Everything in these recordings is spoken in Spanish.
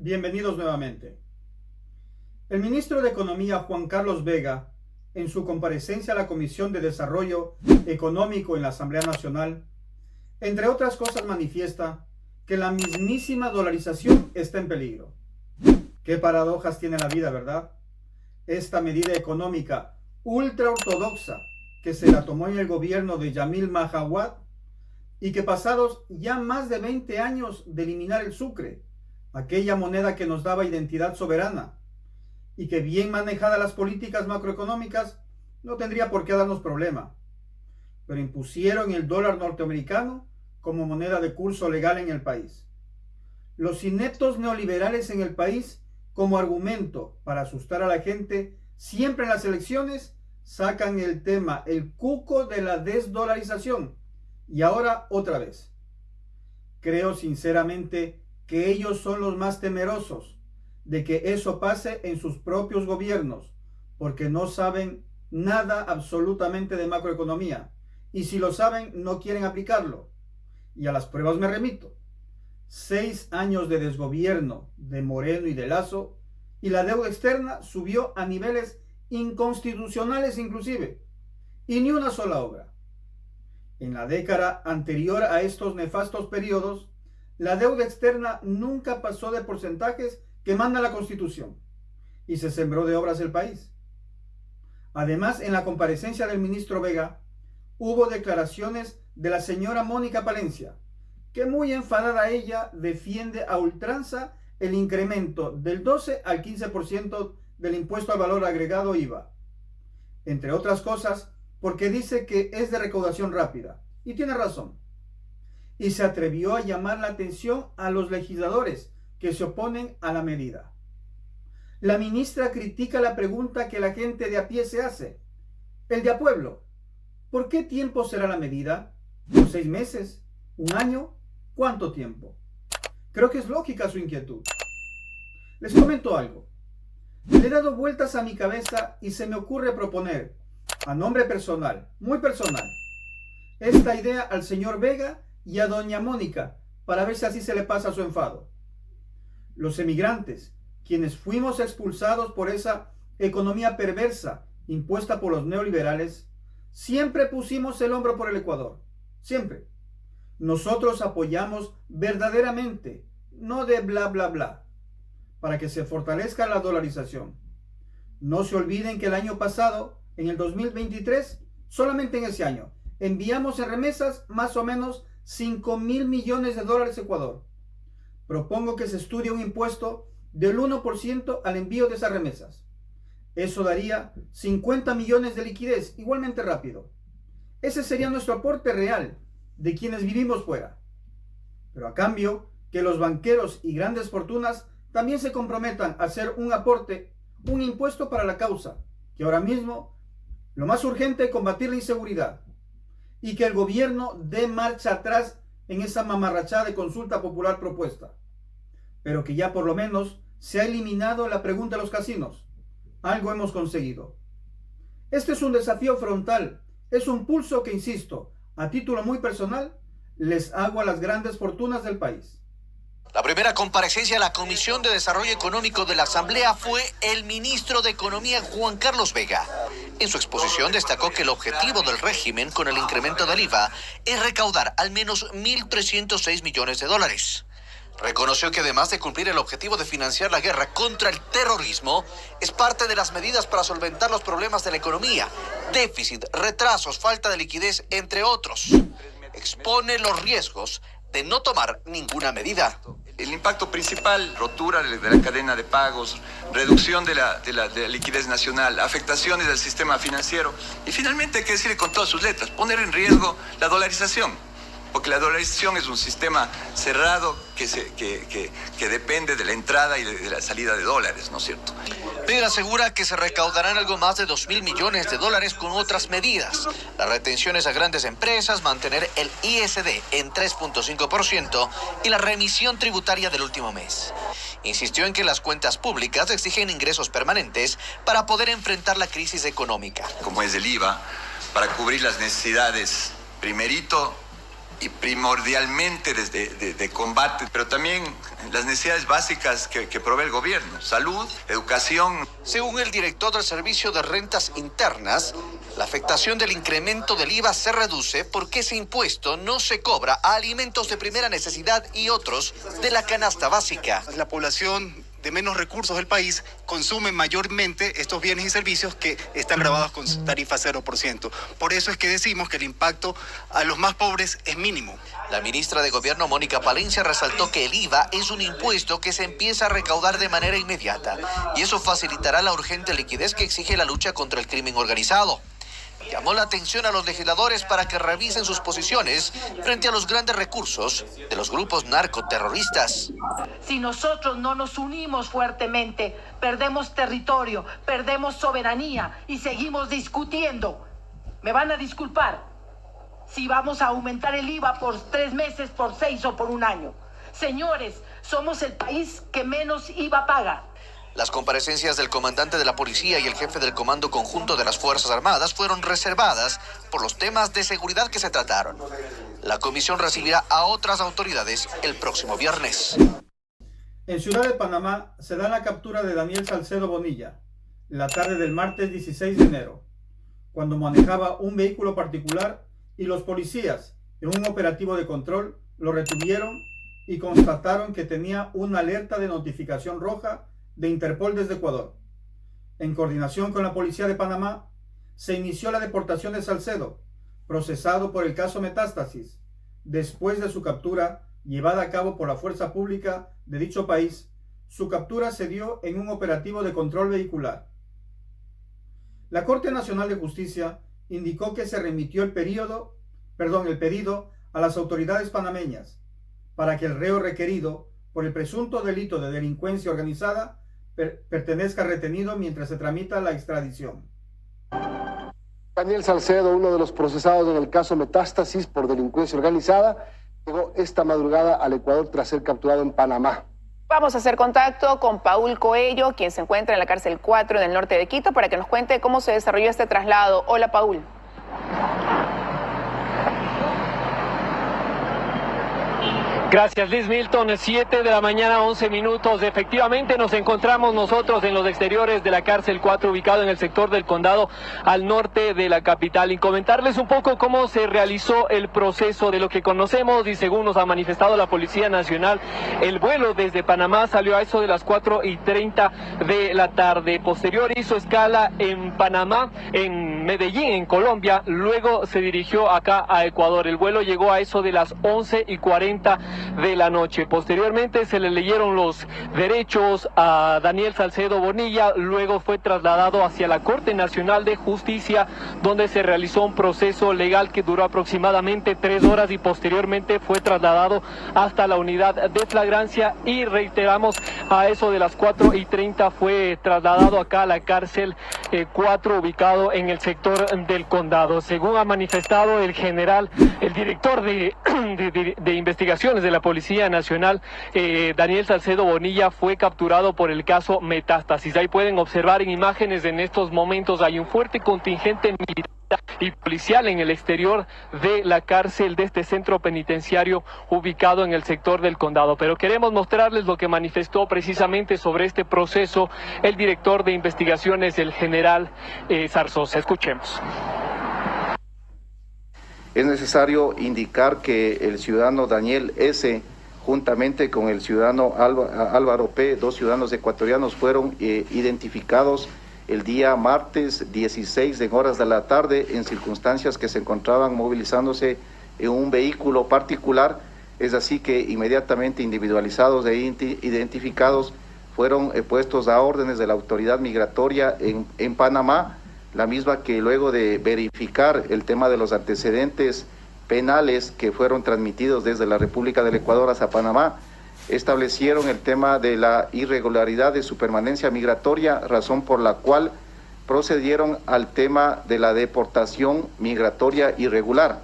Bienvenidos nuevamente. El ministro de Economía, Juan Carlos Vega, en su comparecencia a la Comisión de Desarrollo Económico en la Asamblea Nacional, entre otras cosas manifiesta que la mismísima dolarización está en peligro. Qué paradojas tiene la vida, ¿verdad? Esta medida económica ultraortodoxa que se la tomó en el gobierno de Yamil Mahuad y que pasados ya más de 20 años de eliminar el sucre, aquella moneda que nos daba identidad soberana, y que bien manejadas las políticas macroeconómicas no tendría por qué darnos problema, pero impusieron el dólar norteamericano como moneda de curso legal en el país. Los ineptos neoliberales en el país, como argumento para asustar a la gente, siempre en las elecciones sacan el tema, el cuco de la desdolarización, y ahora otra vez. Creo sinceramente que ellos son los más temerosos de que eso pase en sus propios gobiernos, porque no saben nada absolutamente de macroeconomía, y si lo saben no quieren aplicarlo. Y a las pruebas me remito. 6 años de desgobierno de Moreno y de Lasso, y la deuda externa subió a niveles inconstitucionales inclusive, y ni una sola obra. En la década anterior a estos nefastos periodos, la deuda externa nunca pasó de porcentajes que manda la Constitución, y se sembró de obras el país. Además, en la comparecencia del ministro Vega, hubo declaraciones de la señora Mónica Palencia, que muy enfadada ella defiende a ultranza el incremento del 12 al 15% del impuesto al valor agregado IVA. Entre otras cosas, porque dice que es de recaudación rápida, y tiene razón. Y se atrevió a llamar la atención a los legisladores que se oponen a la medida. La ministra critica la pregunta que la gente de a pie se hace. El de a pueblo. ¿Por qué tiempo será la medida? ¿Por 6 meses? ¿Un año? ¿Cuánto tiempo? Creo que es lógica su inquietud. Les comento algo. Le he dado vueltas a mi cabeza y se me ocurre proponer, a nombre personal, muy personal, esta idea al señor Vega y a doña Mónica, para ver si así se le pasa su enfado. Los emigrantes, quienes fuimos expulsados por esa economía perversa impuesta por los neoliberales, siempre pusimos el hombro por el Ecuador. Siempre. Nosotros apoyamos verdaderamente, no de bla bla bla, para que se fortalezca la dolarización. No se olviden que el año pasado, en el 2023, solamente en ese año, enviamos en remesas más o menos 5.000 millones de dólares a Ecuador. Propongo que se estudie un impuesto del 1% al envío de esas remesas. Eso daría 50 millones de liquidez, igualmente rápido. Ese sería nuestro aporte real de quienes vivimos fuera. Pero a cambio, que los banqueros y grandes fortunas también se comprometan a hacer un aporte, un impuesto para la causa, que ahora mismo lo más urgente es combatir la inseguridad, y que el gobierno dé marcha atrás en esa mamarrachada de consulta popular propuesta, pero que ya por lo menos se ha eliminado la pregunta de los casinos. Algo hemos conseguido. Este es un desafío frontal, es un pulso que, insisto, a título muy personal, les hago a las grandes fortunas del país. La primera comparecencia a la Comisión de Desarrollo Económico de la Asamblea fue el ministro de Economía, Juan Carlos Vega. En su exposición destacó que el objetivo del régimen con el incremento del IVA es recaudar al menos 1.306 millones de dólares. Reconoció que además de cumplir el objetivo de financiar la guerra contra el terrorismo, es parte de las medidas para solventar los problemas de la economía, déficit, retrasos, falta de liquidez, entre otros. Expone los riesgos de no tomar ninguna medida. El impacto principal, rotura de la cadena de pagos, reducción de la liquidez nacional, afectaciones del sistema financiero y finalmente hay que decir con todas sus letras, poner en riesgo la dolarización, porque la dolarización es un sistema cerrado que depende de la entrada y de la salida de dólares, ¿no es cierto? Vega asegura que se recaudarán algo más de 2.000 millones de dólares con otras medidas. Las retenciones a grandes empresas, mantener el ISD en 3.5% y la remisión tributaria del último mes. Insistió en que las cuentas públicas exigen ingresos permanentes para poder enfrentar la crisis económica. Como es el IVA, para cubrir las necesidades, primerito, y primordialmente de combate, pero también las necesidades básicas que provee el gobierno: salud, educación. Según el director del Servicio de Rentas Internas, la afectación del incremento del IVA se reduce porque ese impuesto no se cobra a alimentos de primera necesidad y otros de la canasta básica. La población de menos recursos del país consume mayormente estos bienes y servicios que están grabados con tarifa 0%. Por eso es que decimos que el impacto a los más pobres es mínimo. La ministra de Gobierno, Mónica Palencia, resaltó que el IVA es un impuesto que se empieza a recaudar de manera inmediata y eso facilitará la urgente liquidez que exige la lucha contra el crimen organizado. Llamó la atención a los legisladores para que revisen sus posiciones frente a los grandes recursos de los grupos narcoterroristas. Si nosotros no nos unimos fuertemente, perdemos territorio, perdemos soberanía y seguimos discutiendo. Me van a disculpar si vamos a aumentar el IVA por 3 meses, por 6 o por 1 año. Señores, somos el país que menos IVA paga. Las comparecencias del comandante de la policía y el jefe del Comando Conjunto de las Fuerzas Armadas fueron reservadas por los temas de seguridad que se trataron. La comisión recibirá a otras autoridades el próximo viernes. En Ciudad de Panamá se da la captura de Daniel Salcedo Bonilla la tarde del martes 16 de enero, cuando manejaba un vehículo particular y los policías, en un operativo de control, lo retuvieron y constataron que tenía una alerta de notificación roja de Interpol desde Ecuador. En coordinación con la Policía de Panamá, se inició la deportación de Salcedo, procesado por el caso Metástasis, después de su captura llevada a cabo por la fuerza pública de dicho país. Su captura se dio en un operativo de control vehicular. La Corte Nacional de Justicia indicó que se remitió el pedido a las autoridades panameñas para que el reo requerido por el presunto delito de delincuencia organizada pertenezca retenido mientras se tramita la extradición. Daniel Salcedo, uno de los procesados en el caso Metástasis por delincuencia organizada, llegó esta madrugada al Ecuador tras ser capturado en Panamá. Vamos a hacer contacto con Paul Coello, quien se encuentra en la cárcel 4 en el norte de Quito, para que nos cuente cómo se desarrolló este traslado. Hola, Paul. Gracias, Liz Milton. 7 de la mañana, 11 minutos. Efectivamente, nos encontramos nosotros en los exteriores de la cárcel 4, ubicado en el sector del Condado, al norte de la capital. Y comentarles un poco cómo se realizó el proceso. De lo que conocemos y según nos ha manifestado la Policía Nacional, el vuelo desde Panamá salió a eso de las 4:30 de la tarde. Posterior hizo escala en Panamá, en Medellín, en Colombia. Luego se dirigió acá a Ecuador. El vuelo llegó a eso de las 11:40 de la noche. Posteriormente se le leyeron los derechos a Daniel Salcedo Bonilla, luego fue trasladado hacia la Corte Nacional de Justicia, donde se realizó un proceso legal que duró aproximadamente 3 horas y posteriormente fue trasladado hasta la unidad de flagrancia y reiteramos, a eso de las 4:30 fue trasladado acá a la cárcel 4, ubicado en el sector del Condado. Según ha manifestado el director de investigaciones de la Policía Nacional, Daniel Salcedo Bonilla fue capturado por el caso Metástasis. Ahí pueden observar en imágenes, en estos momentos hay un fuerte contingente militar y policial en el exterior de la cárcel de este centro penitenciario ubicado en el sector del Condado. Pero queremos mostrarles lo que manifestó precisamente sobre este proceso el director de investigaciones, el general Zarzosa. Escuchemos. Es necesario indicar que el ciudadano Daniel S., juntamente con el ciudadano Álvaro P., 2 ciudadanos ecuatorianos, fueron identificados el día martes 16 en horas de la tarde en circunstancias que se encontraban movilizándose en un vehículo particular. Es así que inmediatamente individualizados e identificados fueron puestos a órdenes de la autoridad migratoria en Panamá, la misma que luego de verificar el tema de los antecedentes penales que fueron transmitidos desde la República del Ecuador hacia Panamá, establecieron el tema de la irregularidad de su permanencia migratoria, razón por la cual procedieron al tema de la deportación migratoria irregular.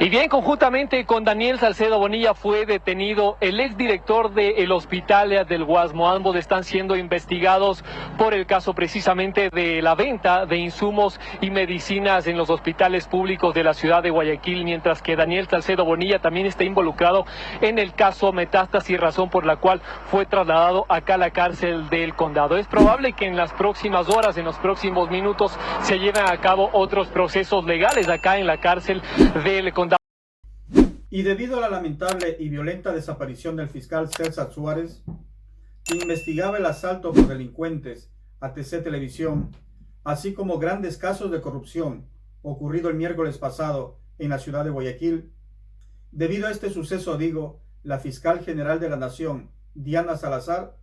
Y bien, conjuntamente con Daniel Salcedo Bonilla fue detenido el exdirector del Hospital del Guasmo. Ambos están siendo investigados por el caso precisamente de la venta de insumos y medicinas en los hospitales públicos de la ciudad de Guayaquil, mientras que Daniel Salcedo Bonilla también está involucrado en el caso Metástasis, razón por la cual fue trasladado acá a la cárcel del condado. Es probable que en las próximas horas, en los próximos minutos, se lleven a cabo otros procesos legales acá en la cárcel del condado. Y debido a la lamentable y violenta desaparición del fiscal César Suárez, quien investigaba el asalto por delincuentes a TC Televisión, así como grandes casos de corrupción ocurrido el miércoles pasado en la ciudad de Guayaquil, debido a este suceso, la fiscal general de la Nación, Diana Salazar,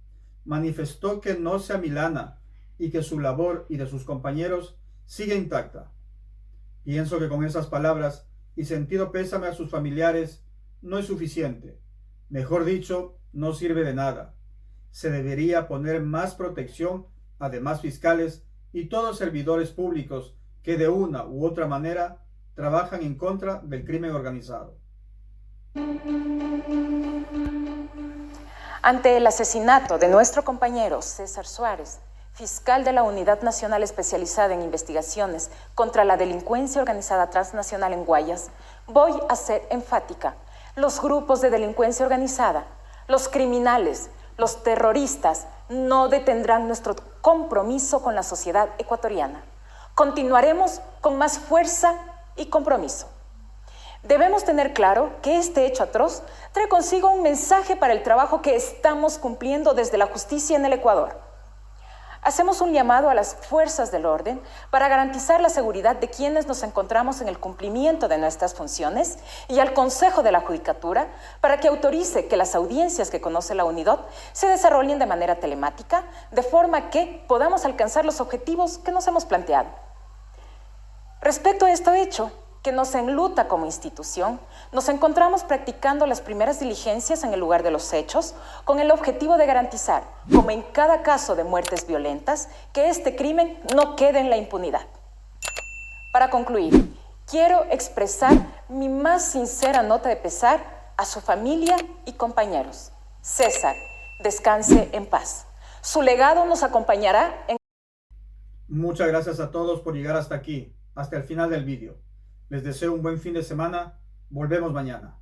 manifestó que no se amilana y que su labor y de sus compañeros sigue intacta. Pienso que con esas palabras y sentido pésame a sus familiares no es suficiente. Mejor dicho, no sirve de nada. Se debería poner más protección a demás fiscales y todos servidores públicos que de una u otra manera trabajan en contra del crimen organizado. Ante el asesinato de nuestro compañero César Suárez, fiscal de la Unidad Nacional Especializada en Investigaciones contra la Delincuencia Organizada Transnacional en Guayas, voy a ser enfática. Los grupos de delincuencia organizada, los criminales, los terroristas no detendrán nuestro compromiso con la sociedad ecuatoriana. Continuaremos con más fuerza y compromiso. Debemos tener claro que este hecho atroz trae consigo un mensaje para el trabajo que estamos cumpliendo desde la justicia en el Ecuador. Hacemos un llamado a las fuerzas del orden para garantizar la seguridad de quienes nos encontramos en el cumplimiento de nuestras funciones y al Consejo de la Judicatura para que autorice que las audiencias que conoce la UNIDOT se desarrollen de manera telemática, de forma que podamos alcanzar los objetivos que nos hemos planteado. Respecto a este hecho, que nos enluta como institución, nos encontramos practicando las primeras diligencias en el lugar de los hechos con el objetivo de garantizar, como en cada caso de muertes violentas, que este crimen no quede en la impunidad. Para concluir, quiero expresar mi más sincera nota de pesar a su familia y compañeros. César, descanse en paz. Su legado nos acompañará en... Muchas gracias a todos por llegar hasta aquí, hasta el final del vídeo. Les deseo un buen fin de semana. Volvemos mañana.